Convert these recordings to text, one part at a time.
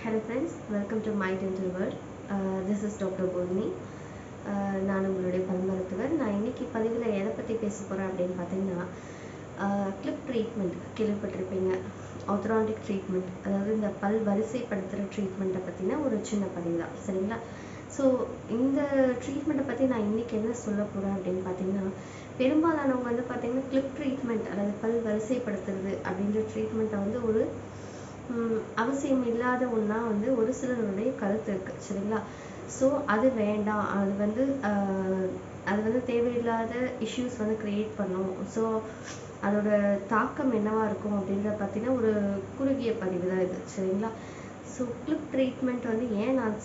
Hello friends, welcome to my dental world. This is Dr. Bhothini. நான் உங்களுடைய பல் மருத்துவர். நான் இன்னைக்கு பதிவில் எதை பற்றி பேச போகிறேன் அப்படின்னு பார்த்தீங்கன்னா கிளிப் ட்ரீட்மெண்ட் கேள்விப்பட்டிருப்பீங்க. ஆர்த்தோடான்டிக் ட்ரீட்மெண்ட், அதாவது இந்த பல் வரிசைப்படுத்துகிற ட்ரீட்மெண்ட்டை பற்றின ஒரு சின்ன பதிவு தான், சரிங்களா? ஸோ இந்த ட்ரீட்மெண்ட்டை பற்றி நான் இன்றைக்கி என்ன சொல்ல போகிறேன் அப்படின்னு பார்த்தீங்கன்னா, பெரும்பாலானவங்க வந்து பார்த்திங்கன்னா கிளிப் ட்ரீட்மெண்ட், அதாவது பல் வரிசைப்படுத்துறது அப்படின்ற ட்ரீட்மெண்ட்டை வந்து ஒரு அவசியம் இல்லாத ஒன்றா வந்து ஒரு சிலருடைய கருத்து இருக்குது, சரிங்களா? ஸோ அது வேண்டாம், அது வந்து தேவையில்லாத இஷ்யூஸ் வந்து க்ரியேட் பண்ணும். ஸோ அதோட தாக்கம் என்னவாக இருக்கும் அப்படின்றத பற்றின ஒரு குறுகிய பதிவு தான் இது, சரிங்களா? ஸோ கிளிப் ட்ரீட்மெண்ட் வந்து ஏன் நான்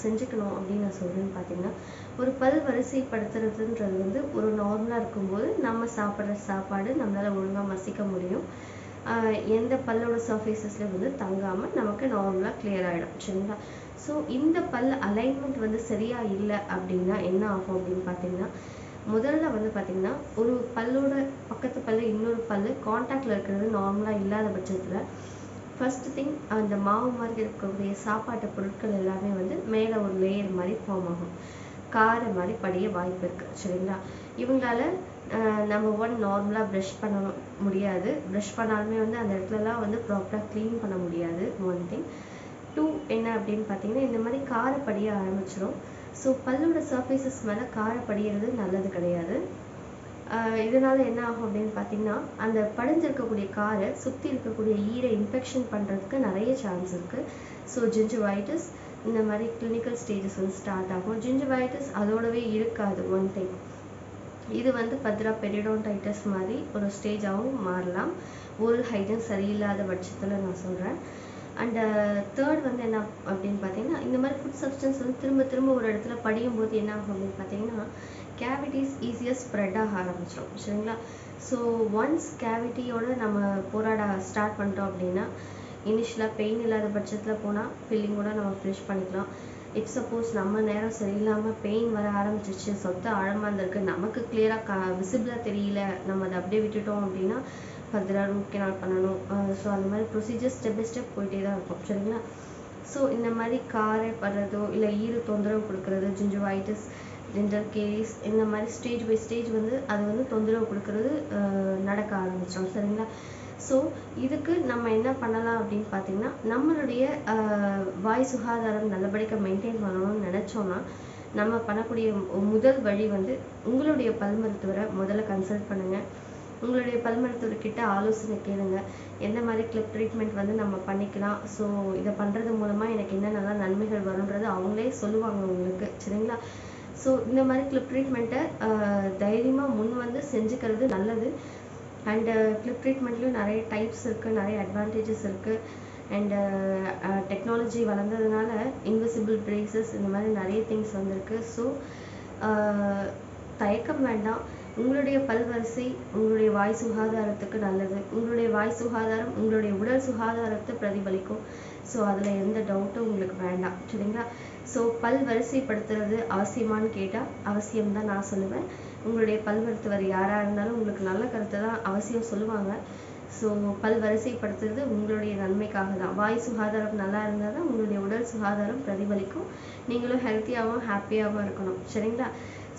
செஞ்சுக்கணும் அப்படின்னு நான் சொல்கிறேன்னு பார்த்தீங்கன்னா, ஒரு பல் வரிசைப்படுத்துறதுன்றது வந்து ஒரு நார்மலாக இருக்கும்போது நம்ம சாப்பிட்ற சாப்பாடு நம்மளால் ஒழுங்காக மசிக்க முடியும். எந்த பல்லோட சர்ஃபேஸஸில் வந்து தங்காமல் நமக்கு நார்மலாக கிளியர் ஆகிடும், சரிங்களா? ஸோ இந்த பல் அலைன்மெண்ட் வந்து சரியாக இல்லை அப்படின்னா என்ன ஆகும் அப்படின்னு பார்த்தீங்கன்னா, முதல்ல வந்து பார்த்திங்கன்னா ஒரு பல்லோட பக்கத்து பல்லு இன்னொரு பல்லு காண்டாக்டில் இருக்கிறது நார்மலாக இல்லாத பட்சத்தில் ஃபர்ஸ்ட் திங் அந்த மாவு மாதிரி இருக்கக்கூடிய சாப்பாட்டு பொருட்கள் எல்லாமே வந்து மேலே ஒரு லேயர் மாதிரி ஃபார்ம் ஆகும், கார மாதிரி படிய வாய்ப்பு இருக்குது, சரிங்களா? இவங்களால நம்பர் 1 நார்மலாக ப்ரஷ் பண்ண முடியாது. ப்ரஷ் பண்ணாலுமே வந்து அந்த இடத்துலலாம் வந்து ப்ராப்பராக க்ளீன் பண்ண முடியாது, 1 திங். 2 என்ன அப்படின்னு பார்த்தீங்கன்னா, இந்த மாதிரி கார படிய ஆரம்பிச்சிடும். ஸோ பல்லோட சர்ஃபேஸஸ் மேலே கார படிகிறது நல்லது கிடையாது. இதனால் என்ன ஆகும் அப்படின்னு பார்த்தீங்கன்னா, அந்த படிஞ்சிருக்கக்கூடிய காரை சுற்றி இருக்கக்கூடிய ஈரை இன்ஃபெக்ஷன் பண்ணுறதுக்கு நிறைய சான்ஸ் இருக்குது. ஸோ ஜிஞ்சுவைட்டிஸ் இந்த மாதிரி கிளினிக்கல் ஸ்டேஜஸ் வந்து ஸ்டார்ட் ஆகும். ஜிஞ்சுவைட்டிஸ் அதோடவே இருக்காது, 1 திங். இது வந்து ஃபர்தராக பெரிடோன்டைட்டிஸ் மாதிரி ஒரு ஸ்டேஜாகவும் மாறலாம், ஓரல் ஹைஜீன் சரியில்லாத பட்சத்தில் நான் சொல்கிறேன். அண்ட் தேர்ட் வந்து என்ன அப்படின்னு பார்த்தீங்கன்னா, இந்த மாதிரி ஃபுட் சப்ஸ்டன்ஸ் வந்து திரும்ப திரும்ப ஒரு இடத்துல படியும் போது என்ன ஆகும் அப்படின்னு பார்த்தீங்கன்னா, கேவிட்டிஸ் ஈஸியாக ஸ்ப்ரெட் ஆக ஆரம்பிச்சிடும், சரிங்களா? ஸோ ஒன்ஸ் கேவிட்டியோட நம்ம போராட ஸ்டார்ட் பண்ணிட்டோம் அப்படின்னா, இனிஷியலாக பெயின் இல்லாத பட்சத்தில் போனால் ஃபில்லிங்கோட நம்ம ஃபினிஷ் பண்ணிக்கலாம். இஃப் சப்போஸ் நம்ம நேரம் சரியில்லாமல் பெயின் வர ஆரம்பிச்சிச்சு, சொத்த ஆழமாக இருந்திருக்கு, நமக்கு கிளியராக விசிபிளாக தெரியல, நம்ம அதை அப்படியே விட்டுட்டோம் அப்படின்னா ஃபர்தராக ரூட் கெனால் பண்ணணும். ஸோ அந்த மாதிரி ப்ரொசீஜர் ஸ்டெப் பை ஸ்டெப் போயிட்டே தான் இருக்கும், சரிங்களா? ஸோ இந்த மாதிரி காரை படுறதோ இல்லை ஈறு தொந்தரவு கொடுக்கறது, ஜிஞ்சுவைட்டிஸ், டென்டல் கேரிஸ், இந்த மாதிரி ஸ்டேஜ் பை ஸ்டேஜ் வந்து அது வந்து தொந்தரவு கொடுக்கறது நடக்க ஆரம்பிச்சிடும், சரிங்களா? ஸோ இதுக்கு நம்ம என்ன பண்ணலாம் அப்படின்னு பார்த்தீங்கன்னா, நம்மளுடைய வாய் சுகாதாரம் நல்லபடியாக மெயின்டைன் பண்ணணும்னு நினச்சோன்னா நம்ம பண்ணக்கூடிய முதல் வழி வந்து உங்களுடைய பல் மருத்துவரை முதல்ல கன்சல்ட் பண்ணுங்கள். உங்களுடைய பல் மருத்துவர்கிட்ட ஆலோசனை கேளுங்க, எந்த மாதிரி கிளிப் ட்ரீட்மெண்ட் வந்து நம்ம பண்ணிக்கலாம், ஸோ இதை பண்ணுறது மூலமாக எனக்கு என்னென்ன நன்மைகள் வரும்ன்றது அவங்களே சொல்லுவாங்க உங்களுக்கு, சரிங்களா? ஸோ இந்த மாதிரி கிளிப் ட்ரீட்மெண்ட்டை தைரியமாக முன் வந்து செஞ்சுக்கிறது நல்லது. அண்டு கிளிப் ட்ரீட்மெண்ட்லேயும் நிறைய டைப்ஸ் இருக்குது, நிறைய அட்வான்டேஜஸ் இருக்குது. அண்டு டெக்னாலஜி வளர்ந்ததுனால இன்விசிபிள் பிரேசஸ் இந்த மாதிரி நிறைய திங்ஸ் வந்திருக்கு. ஸோ தயக்கம் வேண்டாம். உங்களுடைய பல் வரிசை உங்களுடைய வாய் சுகாதாரத்துக்கு நல்லது. உங்களுடைய வாய் சுகாதாரம் உங்களுடைய உடல் சுகாதாரத்தை பிரதிபலிக்கும். ஸோ அதில் எந்த டவுட்டும் உங்களுக்கு வேண்டாம், சரிங்களா? ஸோ பல் வரிசைப்படுத்துறது அவசியமானு கேட்டால் அவசியம்தான் நான் சொல்லுவேன். உங்களுடைய பல் மருத்துவர் யாராக இருந்தாலும் உங்களுக்கு நல்ல கருத்தை தான் அவசியம் சொல்லுவாங்க. ஸோ பல் வரிசைப்படுத்துறது உங்களுடைய நன்மைக்காக தான். வாய் சுகாதாரம் நல்லா இருந்தால் தான் உங்களுடைய உடல் சுகாதாரம் பிரதிபலிக்கும், நீங்களும் ஹெல்த்தியாகவும் ஹாப்பியாகவும் இருக்கணும், சரிங்களா?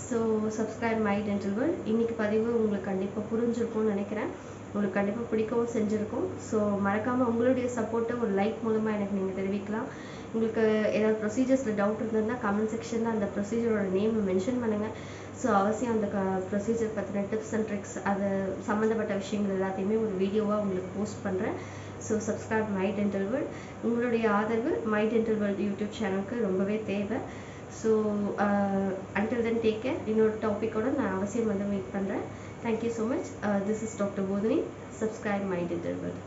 So subscribe my dental world. இன்றைக்கி பதிவு உங்களுக்கு கண்டிப்பாக புரிஞ்சிருக்கும்னு நினைக்கிறேன், உங்களுக்கு கண்டிப்பாக பிடிக்கவும் செஞ்சுருக்கும். ஸோ மறக்காமல் உங்களுடைய சப்போர்ட்டை ஒரு லைக் மூலமாக எனக்கு நீங்கள் தெரிவிக்கலாம். உங்களுக்கு ஏதாவது ப்ரொசீஜர்ஸில் டவுட் இருந்ததுன்னா கமெண்ட் செக்ஷனில் அந்த ப்ரொசீஜரோட நேமை மென்ஷன் பண்ணுங்கள். ஸோ அவசியம் அந்த ப்ரொசீஜர் பற்றின டிப்ஸ் அண்ட் ட்ரிக்ஸ், அது சம்மந்தப்பட்ட விஷயங்கள் எல்லாத்தையுமே ஒரு வீடியோவாக உங்களுக்கு போஸ்ட் பண்ணுறேன். So subscribe my dental world. உங்களுடைய ஆதரவு மை டென்டல் வேர்ல்ட் யூடியூப் சேனலுக்கு ரொம்பவே தேவை. So until then take care. இன்னொரு டாப்பிக்கோட நான் அவசியம் வந்து மீட் பண்ணுறேன். Thank you so much. This is doctor Bodhini. Subscribe my dental world.